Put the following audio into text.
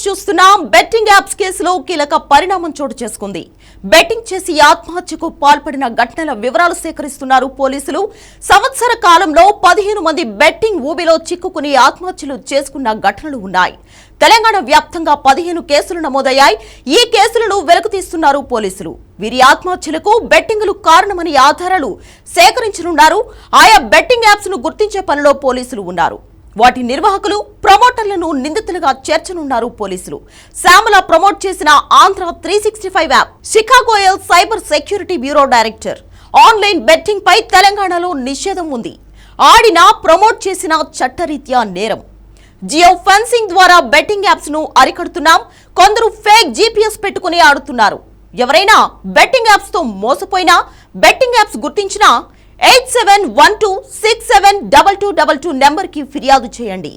చూస్తున్నాం. Betting apps కేసులో కీలక పరిణామం చోటు చేసుకుంది. బెట్టింగ్ చేసి ఆత్మహత్యకు పాల్పడిన ఘటనల వివరాలు సేకరిస్తున్నారు పోలీసులు. సంవత్సర కాలంలో 15 మంది బెట్టింగ్ ఊబిలో చిక్కుకుని ఆత్మహత్యలు చేసుకున్న ఘటనలు ఉన్నాయి. తెలంగాణ వ్యాప్తంగా 15 కేసులు నమోదయ్యాయి. ఈ కేసులను వెలుగుతీస్తున్నారు పోలీసులు. వీరి ఆత్మహత్యలకు బెట్టింగ్లు కారణమని ఆధారాలు సేకరించనున్నారు. ఆయా బెట్టింగ్ యాప్స్ ను గుర్తించే పనిలో పోలీసులు ఉన్నారు. వాటి నిర్వాహకులు, ప్రమోటర్లను నిందితులుగా చేర్చనున్నారు పోలీసులు. శ్యామల ప్రమోట్ చేసిన Andhra 365 app, Shikha Goel cyber security bureau director. Online betting పై తెలంగాణలో నిషేధం ఉంది. ఆడినా ప్రమోట్ చేసిన చట్టరీత్యా నేరం. జియో ఫెన్సింగ్ ద్వారా బెట్టింగ్ యాప్స్ ను అరికడుతున్నాం. కొందరు ఫేక్ జీపీఎస్ పెట్టుకుని ఆడుతున్నారు. ఎవరైనా బెట్టింగ్ యాప్స్ తో మోసపోయినా, బెట్టింగ్ యాప్స్ గుర్తించినా 8712672222 నెంబర్ కి ఫిర్యాదు చేయండి.